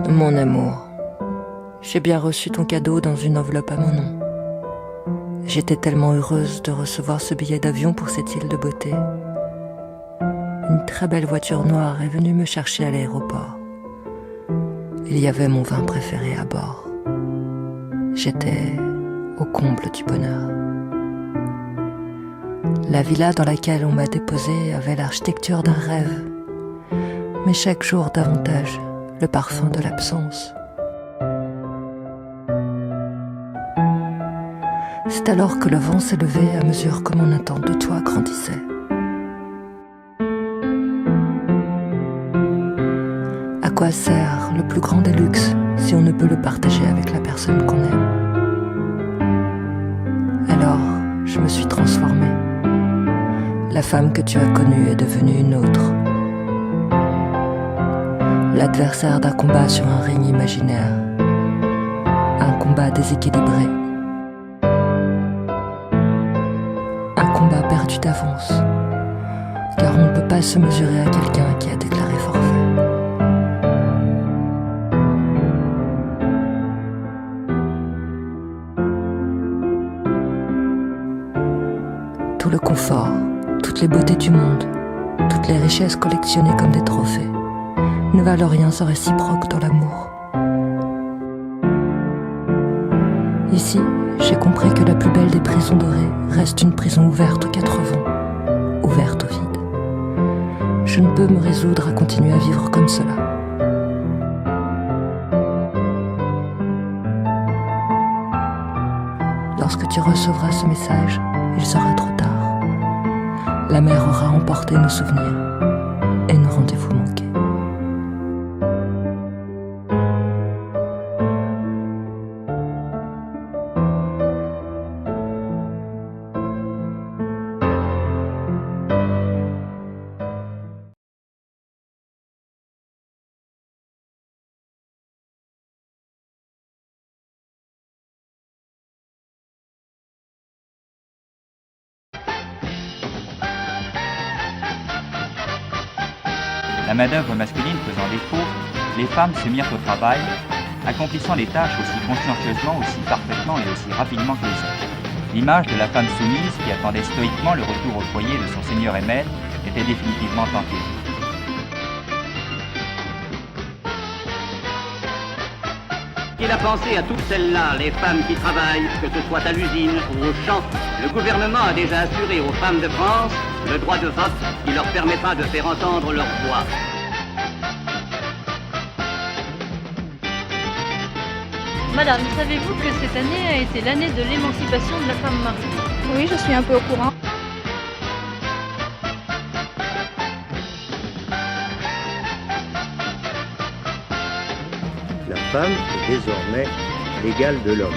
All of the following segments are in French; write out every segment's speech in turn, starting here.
Mon amour, j'ai bien reçu ton cadeau dans une enveloppe à mon nom. J'étais tellement heureuse de recevoir ce billet d'avion pour cette île de beauté. Une très belle voiture noire est venue me chercher à l'aéroport. Il y avait mon vin préféré à bord. J'étais au comble du bonheur. La villa dans laquelle on m'a déposée avait l'architecture d'un rêve, mais chaque jour davantage le parfum de l'absence. C'est alors que le vent s'est levé à mesure que mon attente de toi grandissait. À quoi sert le plus grand des luxes si on ne peut le partager avec la personne qu'on aime? Alors, je me suis transformée. La femme que tu as connue est devenue une autre. L'adversaire d'un combat sur un ring imaginaire. Un combat déséquilibré. Un combat perdu d'avance. Car on ne peut pas se mesurer à quelqu'un qui a déclaré forfait. Tout le confort, toutes les beautés du monde, toutes les richesses collectionnées comme des trophées ne valent rien sans réciproque dans l'amour. Ici, j'ai compris que la plus belle des prisons dorées reste une prison ouverte aux quatre vents, ouverte au vide. Je ne peux me résoudre à continuer à vivre comme cela. Lorsque tu recevras ce message, il sera trop tard. La mer aura emporté nos souvenirs et nos rendez-vous manqués. La main-d'œuvre masculine faisant défaut, les femmes se mirent au travail, accomplissant les tâches aussi consciencieusement, aussi parfaitement et aussi rapidement que les hommes. L'image de la femme soumise qui attendait stoïquement le retour au foyer de son seigneur et maître était définitivement tentée. Il a pensé à toutes celles-là, les femmes qui travaillent, que ce soit à l'usine ou au champ. Le gouvernement a déjà assuré aux femmes de France le droit de vote qui leur permettra de faire entendre leur voix. Madame, savez-vous que cette année a été l'année de l'émancipation de la femme mariée? Oui, je suis un peu au courant. La femme est désormais l'égale de l'homme.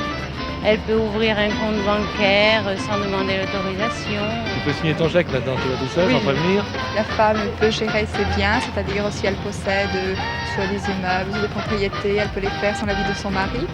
Elle peut ouvrir un compte bancaire sans demander l'autorisation. Tu peux signer ton chèque maintenant, tu vas tout seul, sans prévenir. La femme peut gérer ses biens, c'est-à-dire si elle possède soit des immeubles ou des propriétés, elle peut les faire sans l'avis de son mari.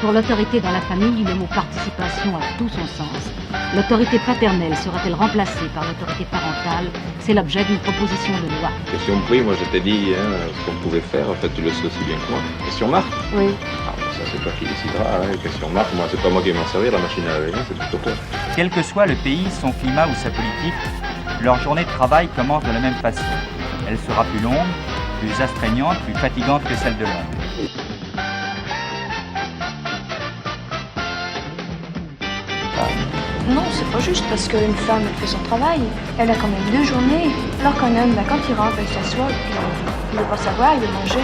Pour l'autorité dans la famille, le mot participation a tout son sens. L'autorité paternelle sera-t-elle remplacée par l'autorité parentale? C'est l'objet d'une proposition de loi. Question prix, moi je t'ai dit ce qu'on pouvait faire, en fait tu le sais aussi bien que moi. Question marque? Oui. Ah, ça c'est toi qui décidera, hein. Question marque, moi c'est pas moi qui vais m'en servir, la machine à laver, c'est plutôt toi. Quel que soit le pays, son climat ou sa politique, leur journée de travail commence de la même façon. Elle sera plus longue, plus astreignante, plus fatigante que celle de l'homme. Non, c'est pas juste parce qu'une femme elle fait son travail. Elle a quand même 2 journées. Alors qu'un homme, quand il rentre, il s'assoit, puis il veut pas savoir, il veut manger.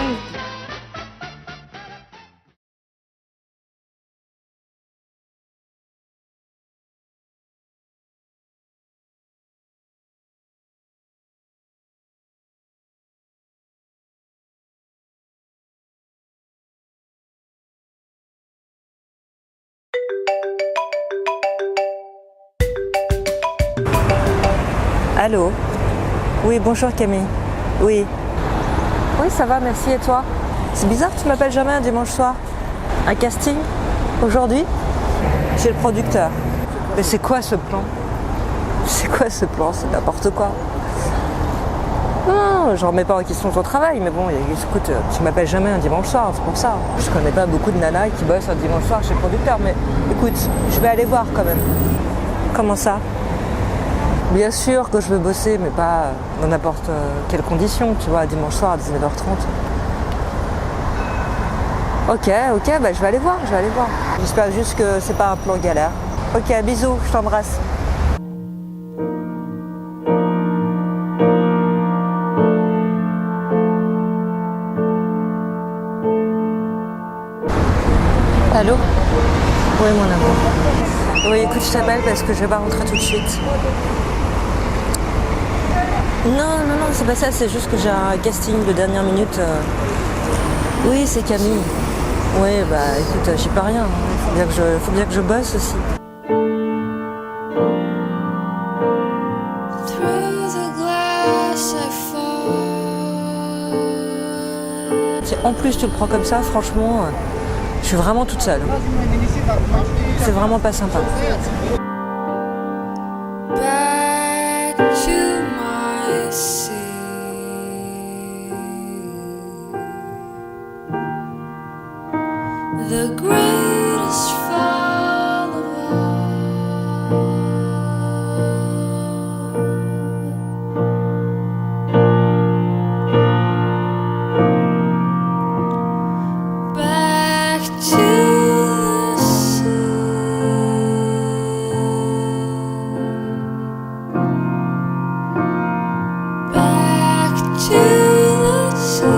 Allô? Oui, bonjour Camille. Oui. Oui, ça va, merci. Et toi? C'est bizarre, tu m'appelles jamais un dimanche soir. Un casting? Aujourd'hui? Chez le producteur. Mais c'est quoi ce plan? C'est quoi ce plan? C'est n'importe quoi. Non, je remets pas en question ton travail, mais bon, écoute, tu m'appelles jamais un dimanche soir, c'est pour ça. Je connais pas beaucoup de nanas qui bossent un dimanche soir chez le producteur, mais écoute, je vais aller voir quand même. Comment ça? Bien sûr que je veux bosser, mais pas dans n'importe quelles conditions, tu vois, dimanche soir à 19h30. Ok, bah je vais aller voir. J'espère juste que c'est pas un plan galère. Ok, bisous, je t'embrasse. Allô? Oui, mon amour. Oui, écoute, je t'appelle parce que je vais pas rentrer tout de suite. Non, c'est pas ça, c'est juste que j'ai un casting de dernière minute. Oui, c'est Camille. Oui, bah écoute, j'y peux rien. Faut bien que je bosse aussi. Si en plus tu le prends comme ça, franchement, je suis vraiment toute seule. C'est vraiment pas sympa. The greatest fall of all. Back to the sea. Back to the sea.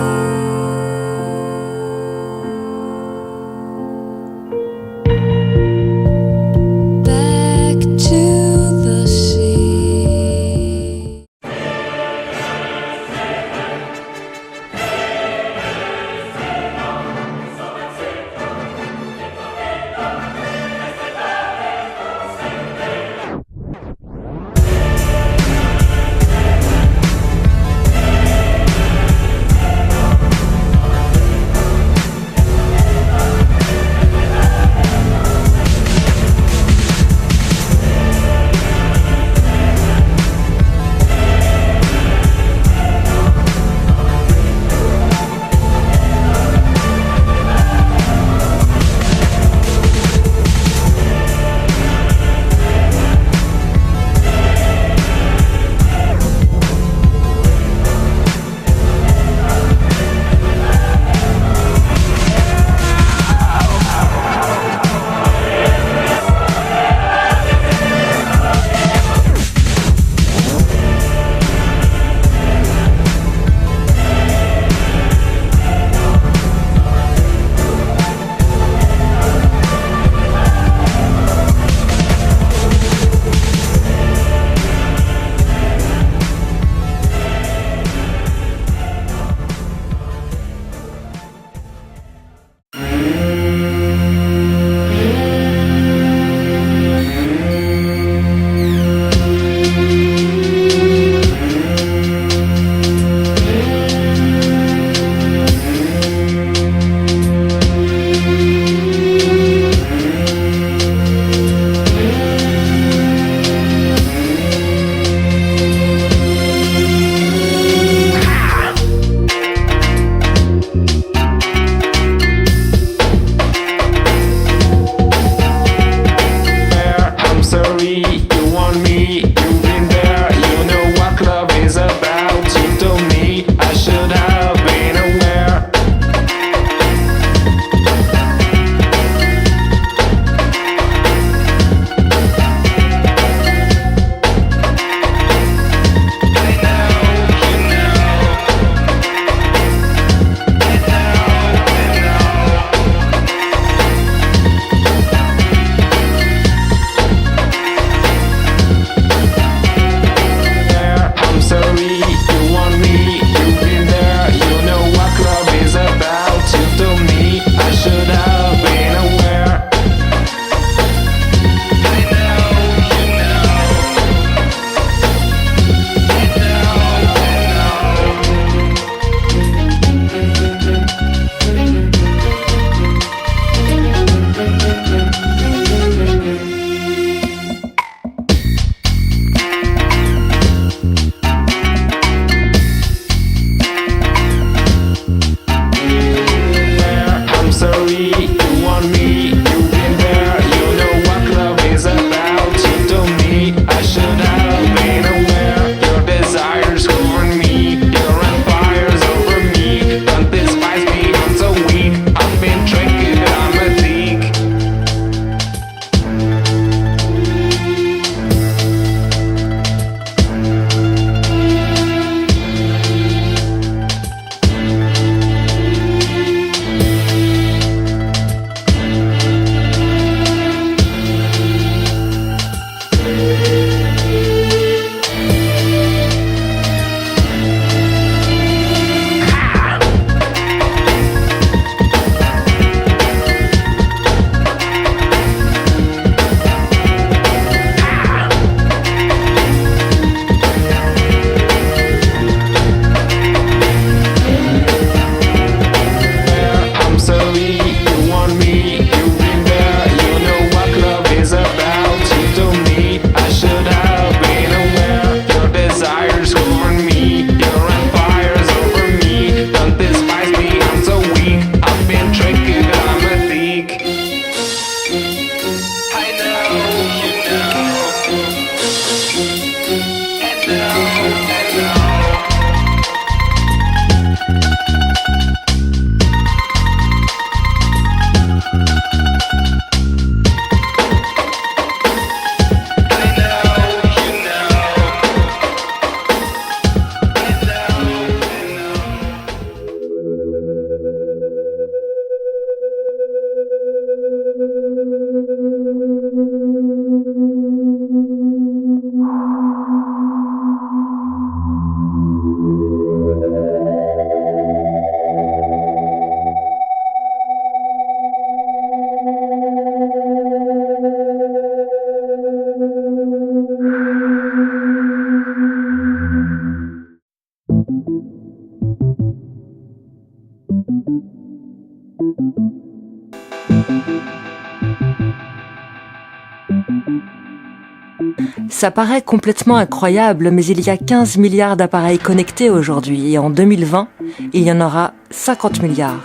Ça paraît complètement incroyable, mais il y a 15 milliards d'appareils connectés aujourd'hui et en 2020, il y en aura 50 milliards.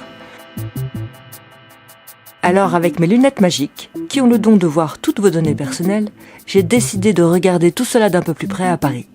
Alors avec mes lunettes magiques, qui ont le don de voir toutes vos données personnelles, j'ai décidé de regarder tout cela d'un peu plus près à Paris.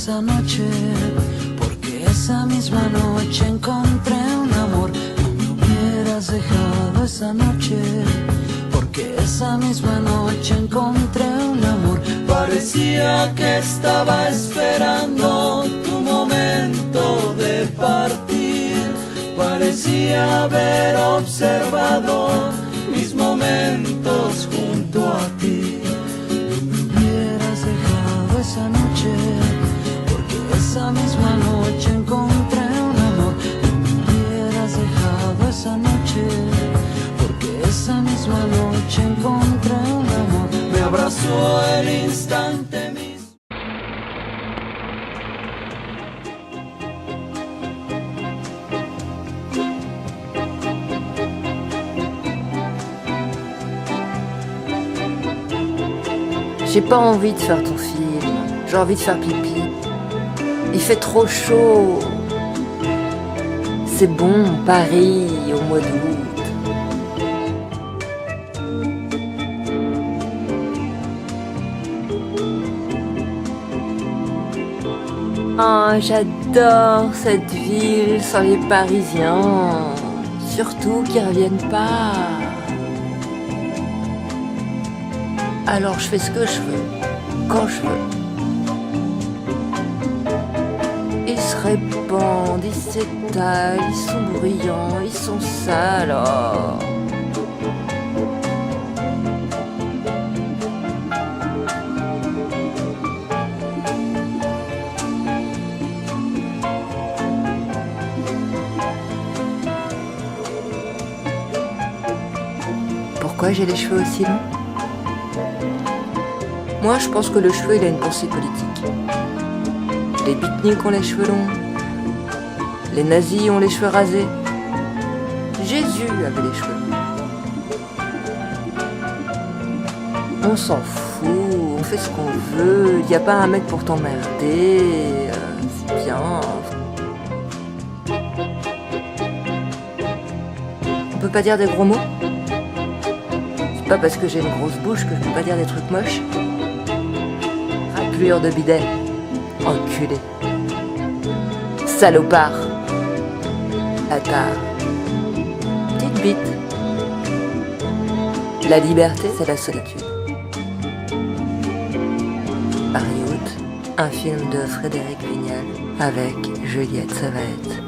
esa noche, porque esa misma noche encontré un amor. No me hubieras dejado esa noche, porque esa misma noche encontré un amor. Parecía que estaba esperando tu momento de partir, parecía haber observado mis momentos junto a ti. No me hubieras dejado esa noche, porque esa misma noche encontré un amor. No me hubieras dejado esa noche, porque esa misma noche encontré un amor. Me abrazó el instante mismo. J'ai pas envie de faire ton film, j'ai envie de faire pipi. Il fait trop chaud. C'est bon, Paris, au mois d'août. Ah, j'adore cette ville sans les Parisiens. Surtout qu'ils reviennent pas. Alors je fais ce que je veux, quand je veux. Et se répandent, ils s'étalent, ils sont bruyants, ils sont sales. Oh. Pourquoi j'ai les cheveux aussi longs? Moi, je pense que le cheveu, il a une pensée politique. Les beatniks ont les cheveux longs. Les nazis ont les cheveux rasés. Jésus avait les cheveux longs. On s'en fout, on fait ce qu'on veut. Il n'y a pas un mec pour t'emmerder. C'est bien. On peut pas dire des gros mots? C'est pas parce que j'ai une grosse bouche que je peux pas dire des trucs moches. Raclure de bidet. Enculé. Salopard. Attard. Petite bite. La liberté, c'est la solitude. Paris Haute, un film de Frédéric Vignal avec Juliette Savette.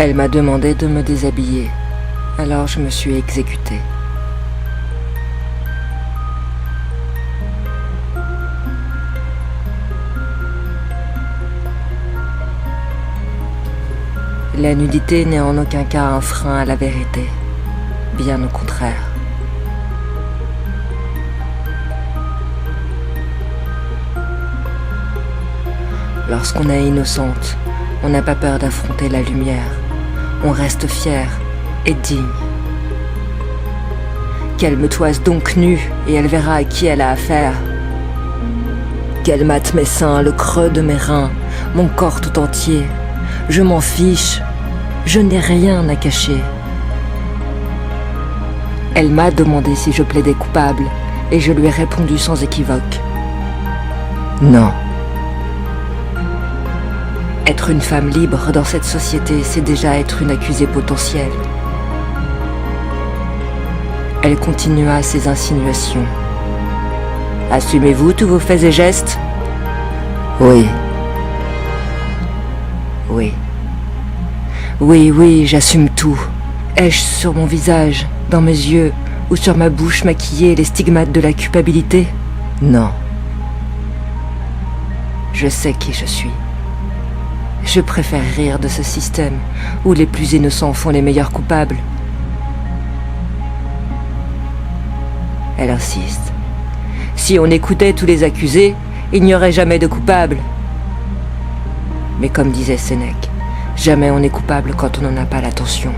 Elle m'a demandé de me déshabiller, alors je me suis exécutée. La nudité n'est en aucun cas un frein à la vérité, bien au contraire. Lorsqu'on est innocente, on n'a pas peur d'affronter la lumière. On reste fier et digne. Qu'elle me toise donc nue et elle verra à qui elle a affaire. Qu'elle mate mes seins, le creux de mes reins, mon corps tout entier. Je m'en fiche, je n'ai rien à cacher. Elle m'a demandé si je plaidais coupable et je lui ai répondu sans équivoque. Non. Être une femme libre dans cette société, c'est déjà être une accusée potentielle. Elle continua ses insinuations. Assumez-vous tous vos faits et gestes? Oui. Oui. Oui, j'assume tout. Ai-je sur mon visage, dans mes yeux, ou sur ma bouche maquillée les stigmates de la culpabilité? Non. Je sais qui je suis. Je préfère rire de ce système où les plus innocents font les meilleurs coupables. Elle insiste. Si on écoutait tous les accusés, il n'y aurait jamais de coupables. Mais comme disait Sénèque, jamais on n'est coupable quand on n'en a pas l'attention.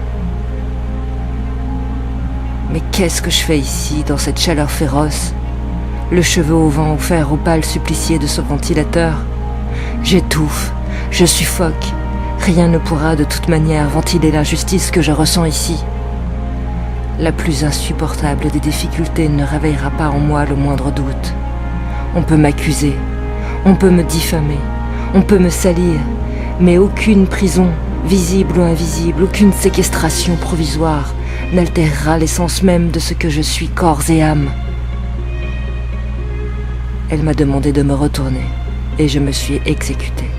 Mais qu'est-ce que je fais ici, dans cette chaleur féroce? Le cheveu au vent offert au pâle supplicié de ce ventilateur. J'étouffe. Je suffoque. Rien ne pourra de toute manière ventiler l'injustice que je ressens ici. La plus insupportable des difficultés ne réveillera pas en moi le moindre doute. On peut m'accuser, on peut me diffamer, on peut me salir, mais aucune prison, visible ou invisible, aucune séquestration provisoire n'altérera l'essence même de ce que je suis corps et âme. Elle m'a demandé de me retourner et je me suis exécutée.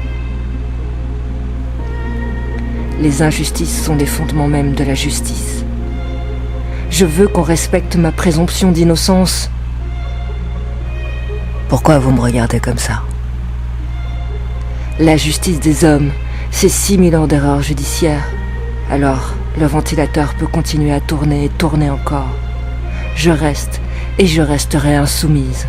Les injustices sont les fondements même de la justice. Je veux qu'on respecte ma présomption d'innocence. Pourquoi vous me regardez comme ça? La justice des hommes, c'est 6000 ans d'erreurs judiciaires. Alors, le ventilateur peut continuer à tourner et tourner encore. Je reste et je resterai insoumise.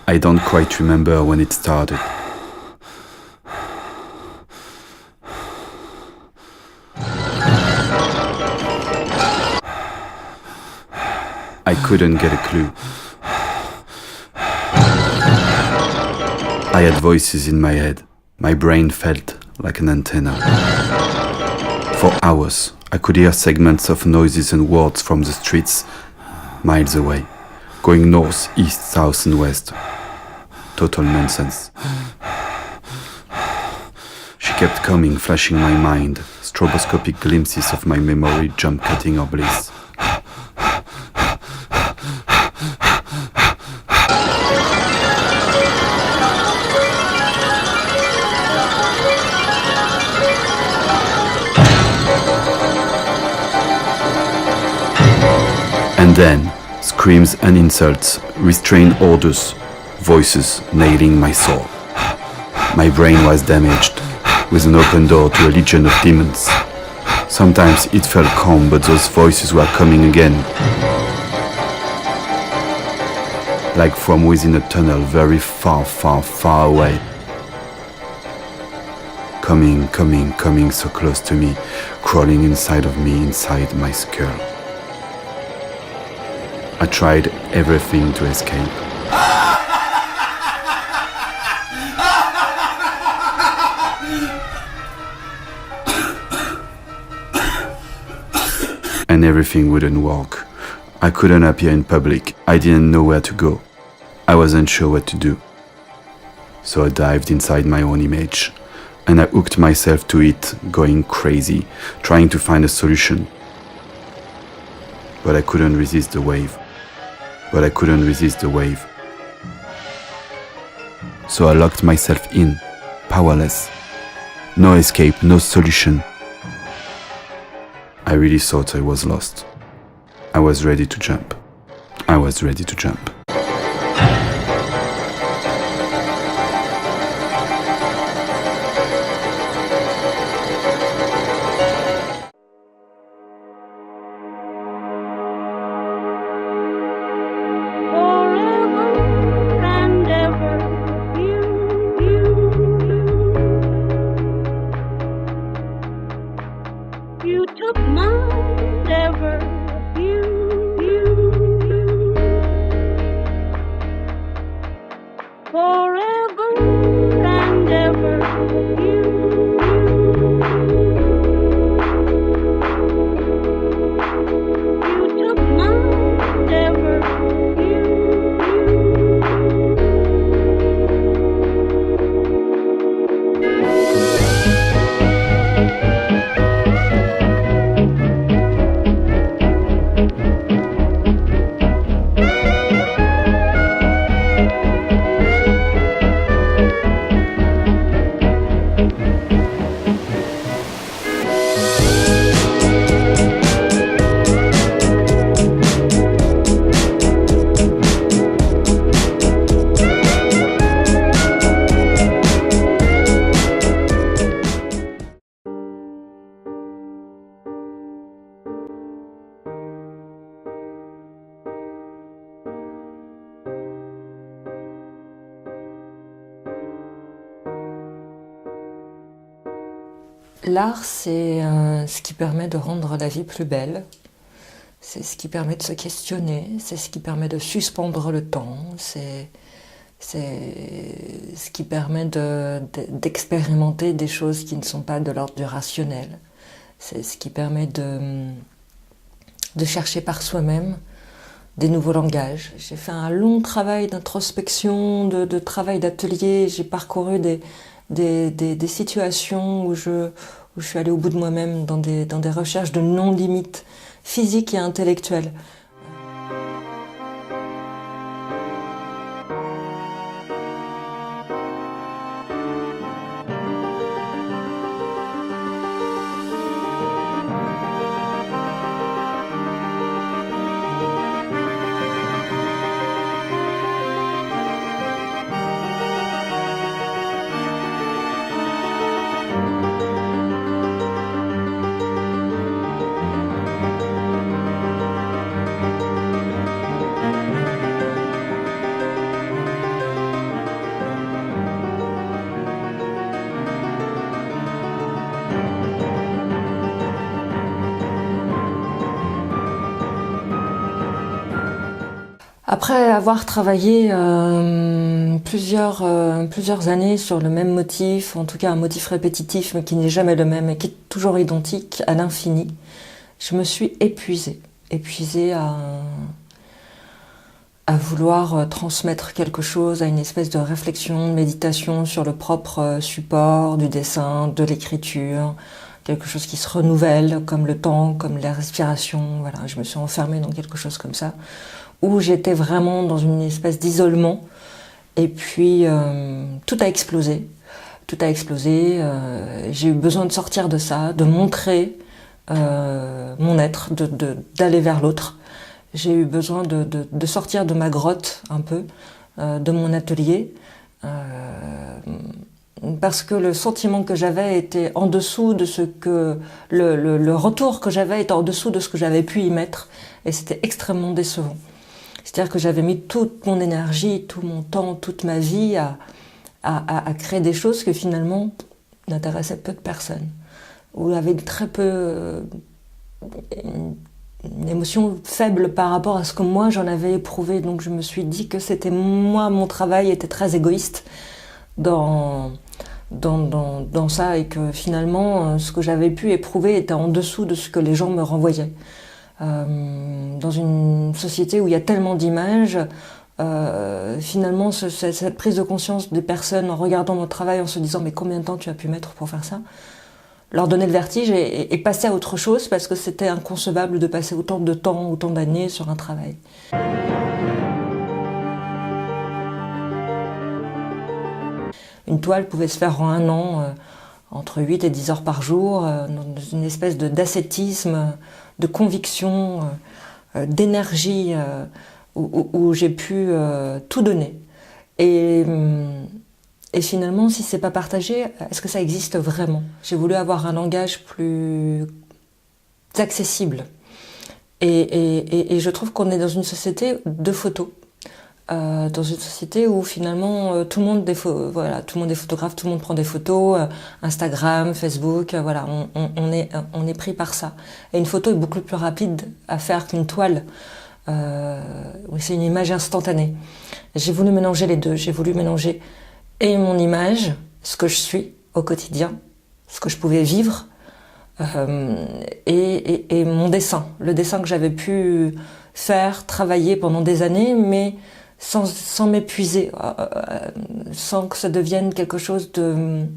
I don't quite remember when it started. I couldn't get a clue. I had voices in my head. My brain felt like an antenna. For hours, I could hear segments of noises and words from the streets, miles away, going north, east, south and west. Total nonsense. She kept coming, flashing my mind, stroboscopic glimpses of my memory, jump-cutting her bliss. And then, screams and insults, restrained orders, voices nailing my soul. My brain was damaged, with an open door to a legion of demons. Sometimes it felt calm, but those voices were coming again. Like from within a tunnel very far, far, far away. Coming, coming, coming so close to me, crawling inside of me, inside my skull. I tried everything to escape. And everything wouldn't work. I couldn't appear in public. I didn't know where to go. I wasn't sure what to do. So I dived inside my own image, and I hooked myself to it, going crazy, trying to find a solution. But I couldn't resist the wave. So I locked myself in, powerless. No escape, no solution. I really thought I was lost. I was ready to jump. You took mine, ever forever and ever you took mine, ever L'art, c'est ce qui permet de rendre la vie plus belle, c'est ce qui permet de se questionner, c'est ce qui permet de suspendre le temps, c'est C'est ce qui permet d'expérimenter des choses qui ne sont pas de l'ordre du rationnel. C'est ce qui permet de chercher par soi-même des nouveaux langages. J'ai fait un long travail d'introspection, de travail d'atelier. J'ai parcouru des situations où je suis allée au bout de moi-même dans des recherches de non-limites physiques et intellectuelles. Après avoir travaillé plusieurs années sur le même motif, en tout cas un motif répétitif mais qui n'est jamais le même et qui est toujours identique à l'infini, je me suis épuisée à vouloir transmettre quelque chose, à une espèce de réflexion, de méditation sur le propre support du dessin, de l'écriture, quelque chose qui se renouvelle comme le temps, comme la respiration. Voilà, je me suis enfermée dans quelque chose comme ça, où j'étais vraiment dans une espèce d'isolement. Et puis, tout a explosé. Tout a explosé. J'ai eu besoin de sortir de ça, de montrer mon être, d'aller vers l'autre. J'ai eu besoin de sortir de ma grotte, un peu, de mon atelier. Parce que le sentiment que j'avais était en dessous de ce que... Le retour que j'avais était en dessous de ce que j'avais pu y mettre. Et c'était extrêmement décevant. C'est-à-dire que j'avais mis toute mon énergie, tout mon temps, toute ma vie à créer des choses que finalement n'intéressaient peu de personnes. Ou avaient très peu... une émotion faible par rapport à ce que moi j'en avais éprouvé. Donc je me suis dit que c'était moi, mon travail était très égoïste dans ça, et que finalement ce que j'avais pu éprouver était en dessous de ce que les gens me renvoyaient. Dans une société où il y a tellement d'images, finalement cette prise de conscience des personnes en regardant mon travail, en se disant mais combien de temps tu as pu mettre pour faire ça, leur donner le vertige et passer à autre chose, parce que c'était inconcevable de passer autant de temps, autant d'années sur un travail. Une toile pouvait se faire en un an, entre 8 et 10 heures par jour, dans une espèce d'ascétisme, de conviction, d'énergie, où j'ai pu tout donner. Et finalement, si c'est pas partagé, est-ce que ça existe vraiment? J'ai voulu avoir un langage plus accessible. Et je trouve qu'on est dans une société de photos. Dans une société où finalement tout le monde est photographe, tout le monde prend des photos, Instagram, Facebook, voilà, on est pris par ça. Et une photo est beaucoup plus rapide à faire qu'une toile. C'est une image instantanée. J'ai voulu mélanger les deux. J'ai voulu mélanger et mon image, ce que je suis au quotidien, ce que je pouvais vivre, et mon dessin, le dessin que j'avais pu faire, travailler pendant des années, mais sans m'épuiser, sans que ça devienne quelque chose de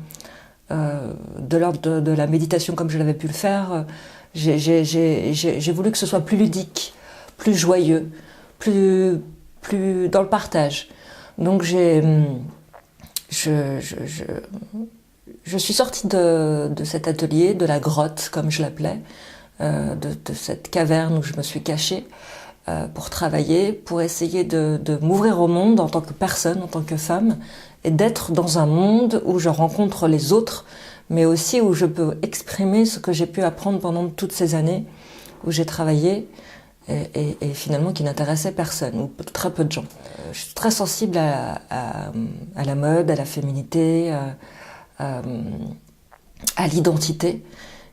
l'ordre de la méditation comme je l'avais pu le faire. J'ai voulu que ce soit plus ludique, plus joyeux, plus dans le partage. Donc je suis sortie de cet atelier, de la grotte comme je l'appelais, de cette caverne où je me suis cachée, pour travailler, pour essayer de m'ouvrir au monde en tant que personne, en tant que femme, et d'être dans un monde où je rencontre les autres, mais aussi où je peux exprimer ce que j'ai pu apprendre pendant toutes ces années où j'ai travaillé, et finalement qui n'intéressait personne, ou très peu de gens. Je suis très sensible à la mode, à la féminité, à l'identité,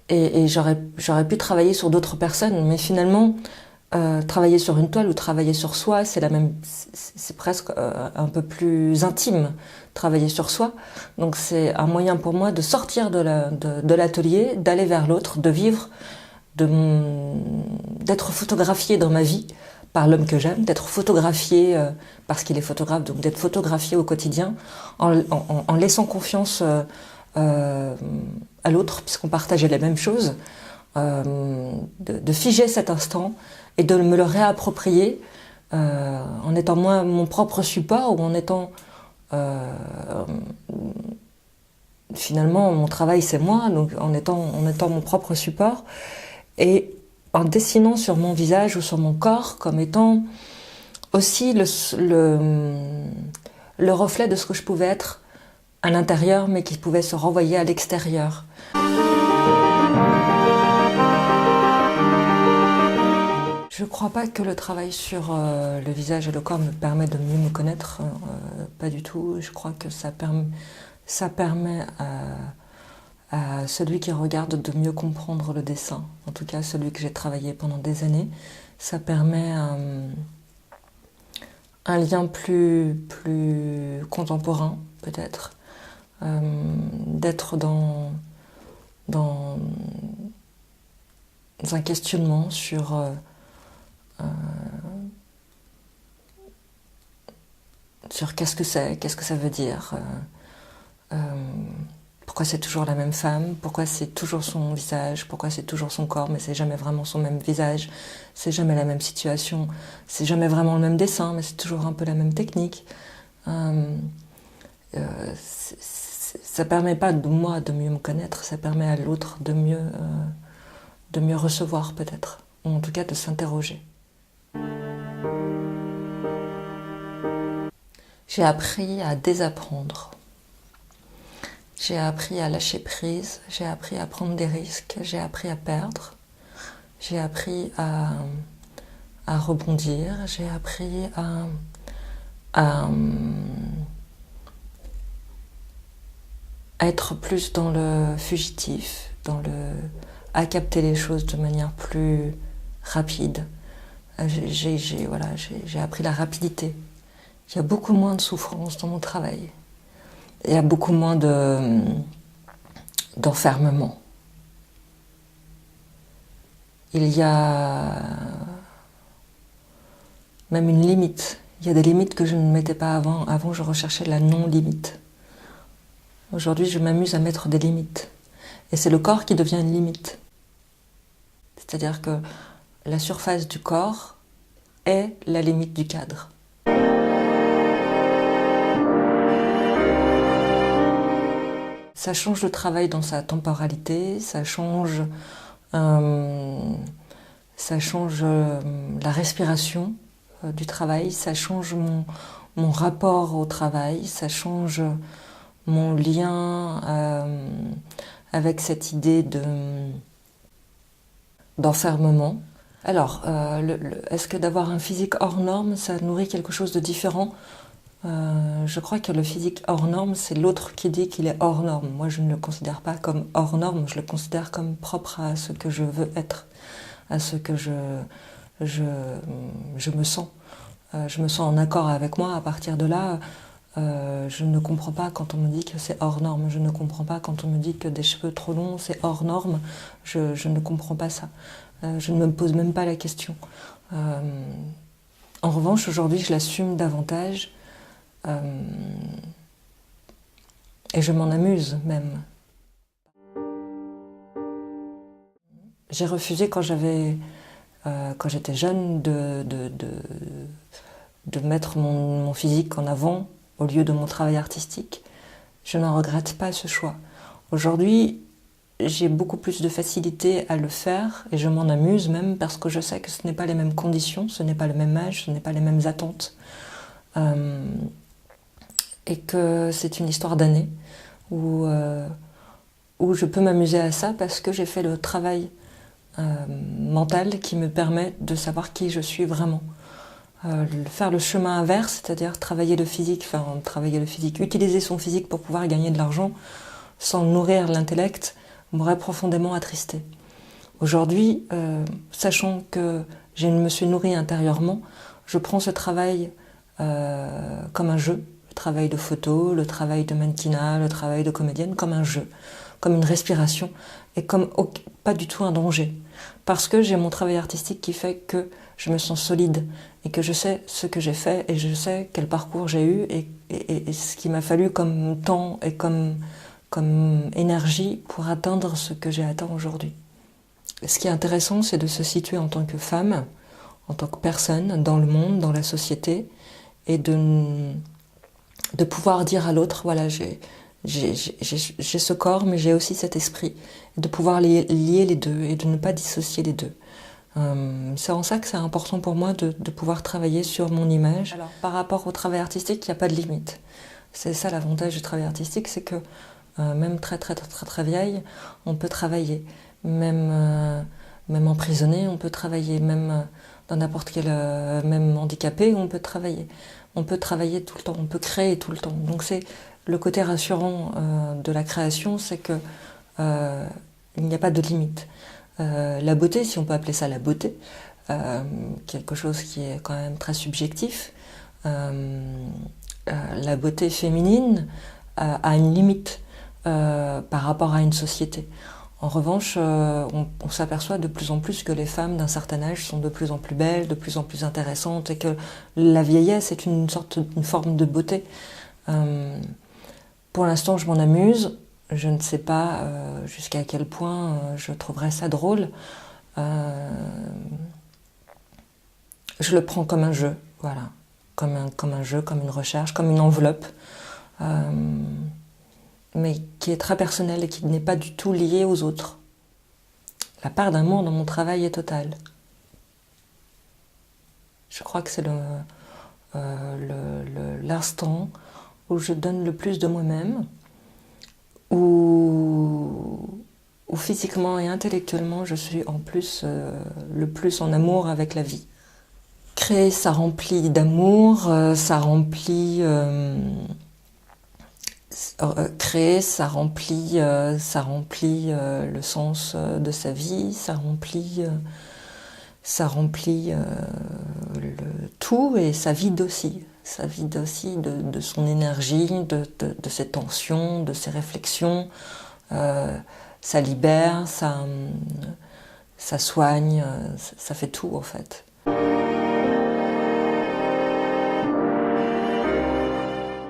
et j'aurais pu travailler sur d'autres personnes, mais finalement Travailler sur une toile ou travailler sur soi, c'est presque un peu plus intime, travailler sur soi. Donc c'est un moyen pour moi de sortir de l'atelier, d'aller vers l'autre, de vivre, d'être photographié dans ma vie par l'homme que j'aime, d'être photographié parce qu'il est photographe, donc d'être photographié au quotidien, en laissant confiance à l'autre, puisqu'on partageait les mêmes choses, de figer cet instant et de me le réapproprier en étant moi mon propre support ou en étant finalement mon travail c'est moi, donc en étant mon propre support et en dessinant sur mon visage ou sur mon corps comme étant aussi le reflet de ce que je pouvais être à l'intérieur mais qui pouvait se renvoyer à l'extérieur. Je ne crois pas que le travail sur le visage et le corps me permet de mieux me connaître, pas du tout. Je crois que ça permet à celui qui regarde de mieux comprendre le dessin, en tout cas celui que j'ai travaillé pendant des années. Ça permet un lien plus contemporain, peut-être, d'être dans un questionnement sur qu'est-ce que ça veut dire, pourquoi c'est toujours la même femme, pourquoi c'est toujours son visage, pourquoi c'est toujours son corps, mais c'est jamais vraiment son même visage, c'est jamais la même situation, c'est jamais vraiment le même dessin, mais c'est toujours un peu la même technique. Ça permet pas de moi de mieux me connaître, ça permet à l'autre de mieux recevoir peut-être, ou en tout cas de s'interroger. J'ai appris à désapprendre. J'ai appris à lâcher prise, j'ai appris à prendre des risques, j'ai appris à perdre, j'ai appris à rebondir, j'ai appris à être plus dans le fugitif, à capter les choses de manière plus rapide. J'ai appris la rapidité. Il y a beaucoup moins de souffrance dans mon travail. Il y a beaucoup moins d'enfermement. Il y a même une limite. Il y a des limites que je ne mettais pas avant. Avant, je recherchais la non-limite. Aujourd'hui, je m'amuse à mettre des limites. Et c'est le corps qui devient une limite. C'est-à-dire que la surface du corps est la limite du cadre. Ça change le travail dans sa temporalité, ça change la respiration du travail, ça change mon rapport au travail, ça change mon lien avec cette idée d'enfermement. Alors, est-ce que d'avoir un physique hors norme, ça nourrit quelque chose de différent ? Je crois que le physique hors norme, c'est l'autre qui dit qu'il est hors norme. Moi, je ne le considère pas comme hors norme, je le considère comme propre à ce que je veux être, à ce que je me sens. Je me sens en accord avec moi. À partir de là, je ne comprends pas quand on me dit que c'est hors norme. Je ne comprends pas quand on me dit que des cheveux trop longs, c'est hors norme. Je ne comprends pas ça. Je ne me pose même pas la question. En revanche, aujourd'hui, je l'assume davantage. Et je m'en amuse même. J'ai refusé quand j'étais jeune de mettre mon physique en avant au lieu de mon travail artistique. Je n'en regrette pas ce choix. Aujourd'hui, j'ai beaucoup plus de facilité à le faire et je m'en amuse même parce que je sais que ce n'est pas les mêmes conditions, ce n'est pas le même âge, ce n'est pas les mêmes attentes. Et que c'est une histoire d'années où je peux m'amuser à ça parce que j'ai fait le travail mental qui me permet de savoir qui je suis vraiment. Faire le chemin inverse, c'est-à-dire travailler le physique, utiliser son physique pour pouvoir gagner de l'argent sans nourrir l'intellect, m'aurait profondément attristé. Aujourd'hui, sachant que je me suis nourrie intérieurement, je prends ce travail comme un jeu, le travail de photo, le travail de mannequinat, le travail de comédienne comme un jeu, comme une respiration et comme pas du tout un danger. Parce que j'ai mon travail artistique qui fait que je me sens solide et que je sais ce que j'ai fait et je sais quel parcours j'ai eu et ce qu'il m'a fallu comme temps et comme énergie pour atteindre ce que j'ai atteint aujourd'hui. Ce qui est intéressant, c'est de se situer en tant que femme, en tant que personne, dans le monde, dans la société, et de pouvoir dire à l'autre, voilà, j'ai ce corps, mais j'ai aussi cet esprit, et de pouvoir lier les deux, et de ne pas dissocier les deux. C'est en ça que c'est important pour moi de pouvoir travailler sur mon image. Alors, par rapport au travail artistique, il n'y a pas de limite. C'est ça l'avantage du travail artistique, c'est que même très vieille, on peut travailler. Même emprisonné, on peut travailler. Même dans n'importe quel... même handicapé, on peut travailler. On peut travailler tout le temps, on peut créer tout le temps. Donc c'est le côté rassurant de la création, c'est que il n'y a pas de limite. La beauté, si on peut appeler ça la beauté, quelque chose qui est quand même très subjectif, la beauté féminine a une limite par rapport à une société. En revanche, on s'aperçoit de plus en plus que les femmes d'un certain âge sont de plus en plus belles, de plus en plus intéressantes, et que la vieillesse est une forme de beauté. Pour l'instant, je m'en amuse. Je ne sais pas jusqu'à quel point je trouverais ça drôle. Je le prends comme un jeu, voilà, comme un jeu, comme une recherche, comme une enveloppe. Mais qui est très personnel et qui n'est pas du tout lié aux autres. La part d'amour dans mon travail est totale. Je crois que c'est l'instant où je donne le plus de moi-même, où physiquement et intellectuellement je suis en plus le plus en amour avec la vie. Créer, ça remplit d'amour, ça remplit... créer, ça remplit le sens de sa vie, ça remplit le tout et ça vide aussi. Ça vide aussi de son énergie, de ses tensions, de ses réflexions. Ça libère, ça soigne, ça fait tout en fait.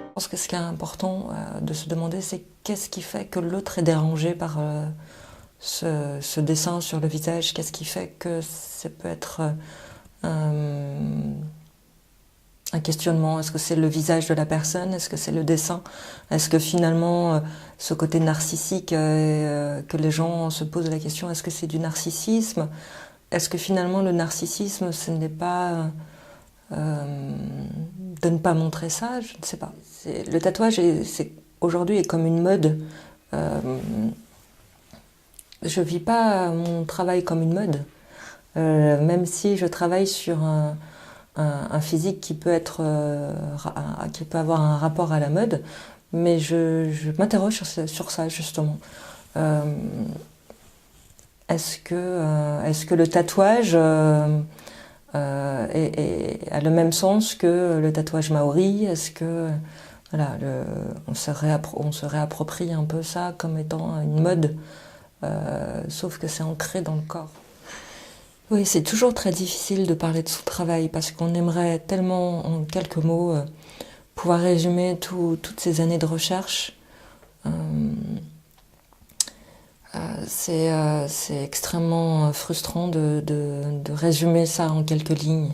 Je pense que ce qui est important de se demander, c'est qu'est-ce qui fait que l'autre est dérangé par ce dessin sur le visage, qu'est-ce qui fait que ça peut être un questionnement. Est-ce que c'est le visage de la personne? Est-ce que c'est le dessin? Est-ce que finalement, ce côté narcissique, que les gens se posent la question, est-ce que c'est du narcissisme? Est-ce que finalement le narcissisme, ce n'est pas... de ne pas montrer ça, je ne sais pas. Le tatouage aujourd'hui est comme une mode. Je vis pas mon travail comme une mode, même si je travaille sur un physique qui peut avoir un rapport à la mode, mais je m'interroge sur ça justement. Est-ce que le tatouage a le même sens que le tatouage maori? Est-ce que voilà, on se réapproprie un peu ça comme étant une mode, sauf que c'est ancré dans le corps. Oui, c'est toujours très difficile de parler de son travail parce qu'on aimerait tellement, en quelques mots, pouvoir résumer toutes ces années de recherche. C'est extrêmement frustrant de résumer ça en quelques lignes.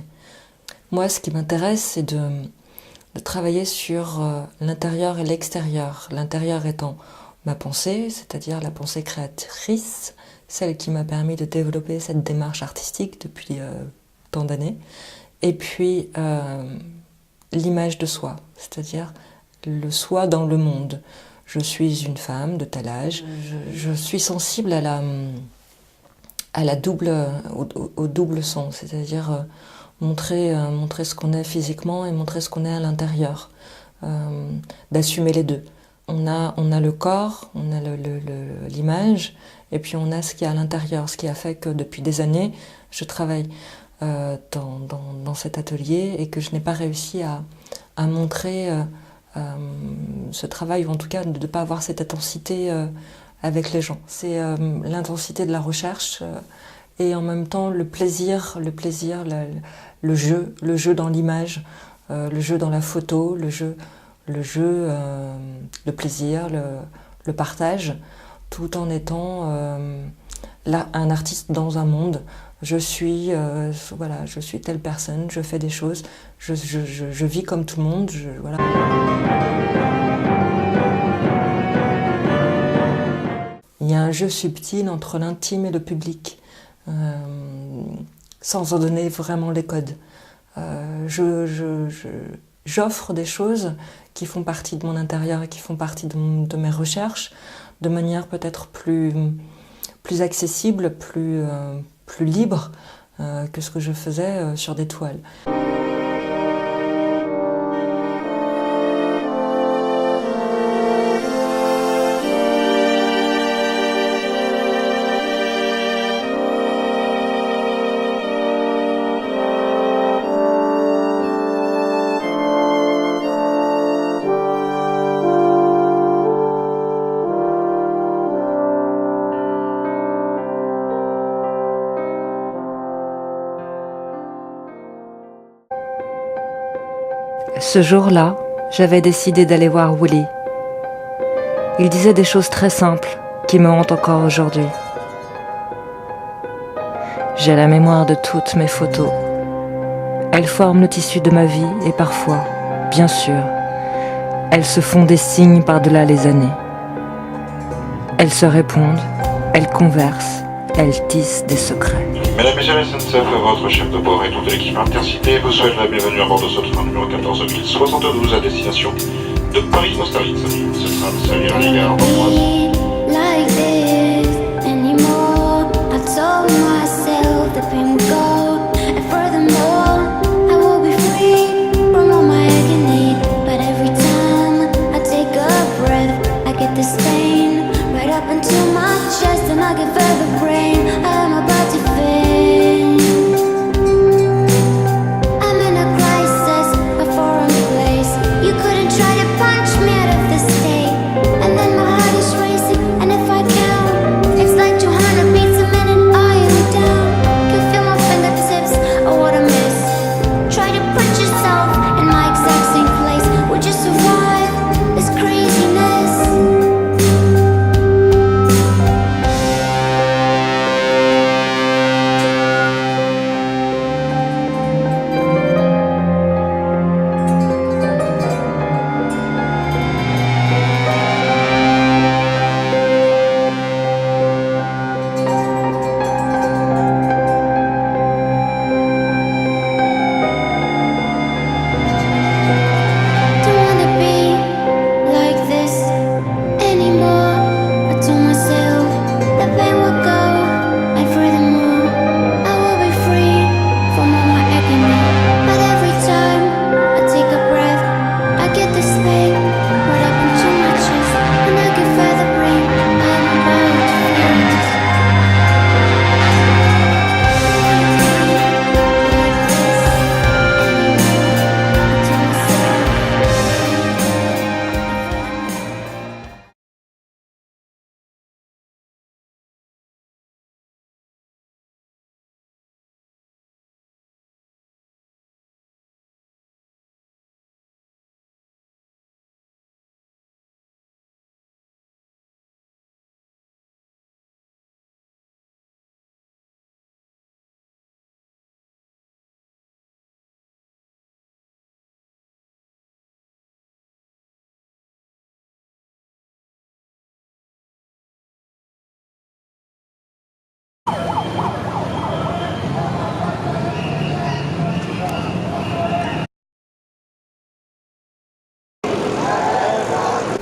Moi, ce qui m'intéresse, c'est de travailler sur l'intérieur et l'extérieur. L'intérieur étant ma pensée, c'est-à-dire la pensée créatrice, celle qui m'a permis de développer cette démarche artistique depuis tant d'années. Et puis, l'image de soi, c'est-à-dire le soi dans le monde. Je suis une femme de tel âge. Je suis sensible au double sens, c'est-à-dire montrer ce qu'on est physiquement et montrer ce qu'on est à l'intérieur, d'assumer les deux. On a le corps, on a l'image, et puis on a ce qu'il y a à l'intérieur, ce qui a fait que depuis des années, je travaille dans cet atelier et que je n'ai pas réussi à montrer ce travail, ou en tout cas de ne pas avoir cette intensité avec les gens. C'est l'intensité de la recherche et en même temps le plaisir, le jeu dans l'image, le jeu dans la photo, le plaisir, le partage, tout en étant là un artiste dans un monde. Je suis telle personne, je fais des choses, je vis comme tout le monde, voilà. Il y a un jeu subtil entre l'intime et le public, sans en donner vraiment les codes. J'offre des choses qui font partie de mon intérieur et qui font partie de mes recherches, de manière peut-être plus accessible, plus libre que ce que je faisais sur des toiles. Ce jour-là, j'avais décidé d'aller voir Willy. Il disait des choses très simples qui me hantent encore aujourd'hui. J'ai la mémoire de toutes mes photos. Elles forment le tissu de ma vie et parfois, bien sûr, elles se font des signes par-delà les années. Elles se répondent, elles conversent, elles tissent des secrets. Mesdames, Messieurs, la SNCF, votre chef de bord et toute l'équipe Intercité vous souhaite la bienvenue à bord de ce train numéro 14072 à destination de Paris-Austerlitz. Ce train servira les gares d'Amboise.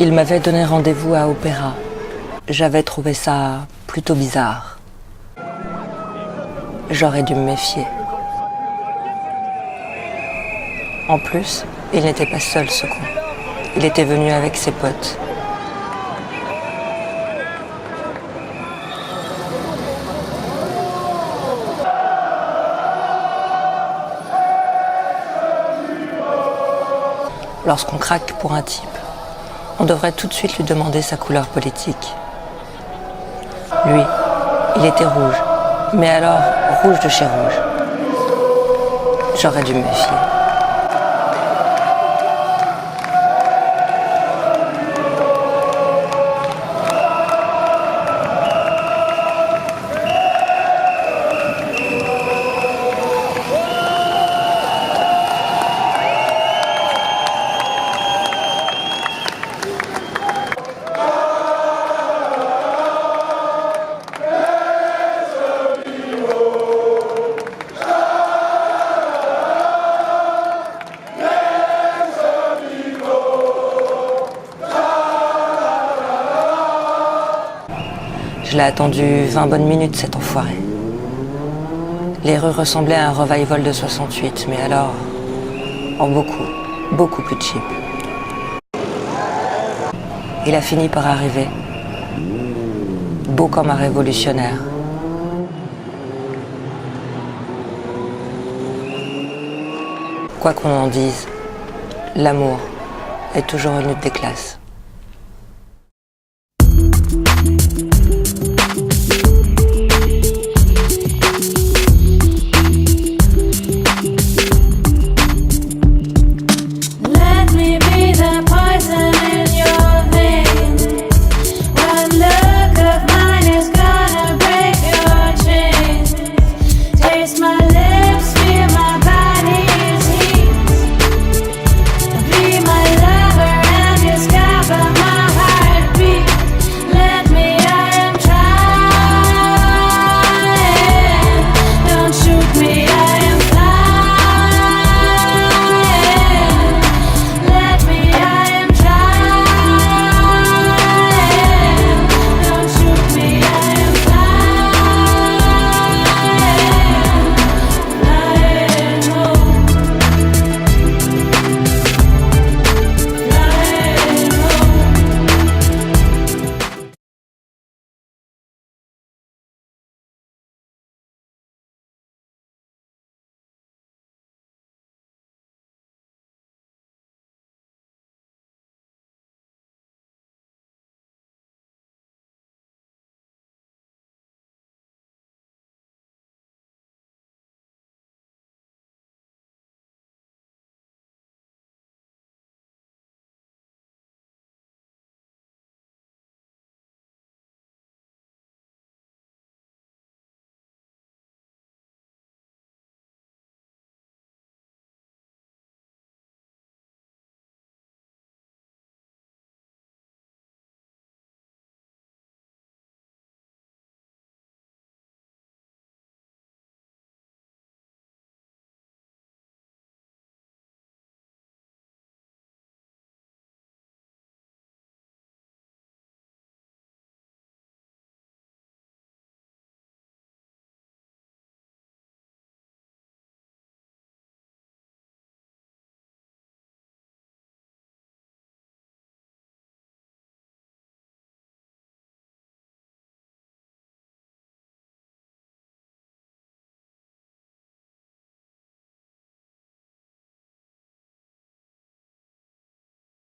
Il m'avait donné rendez-vous à Opéra. J'avais trouvé ça plutôt bizarre. J'aurais dû me méfier. En plus, il n'était pas seul, ce con. Il était venu avec ses potes. lorsqu'on craque pour un type, on devrait tout de suite lui demander sa couleur politique. Lui, il était rouge, mais alors rouge de chez rouge. J'aurais dû me méfier. Je l'ai attendu 20 bonnes minutes, cet enfoiré. Les rues ressemblaient à un revival de 68, mais alors, en beaucoup plus cheap. Il a fini par arriver, beau comme un révolutionnaire. Quoi qu'on en dise, l'amour est toujours une lutte des classes. Taste my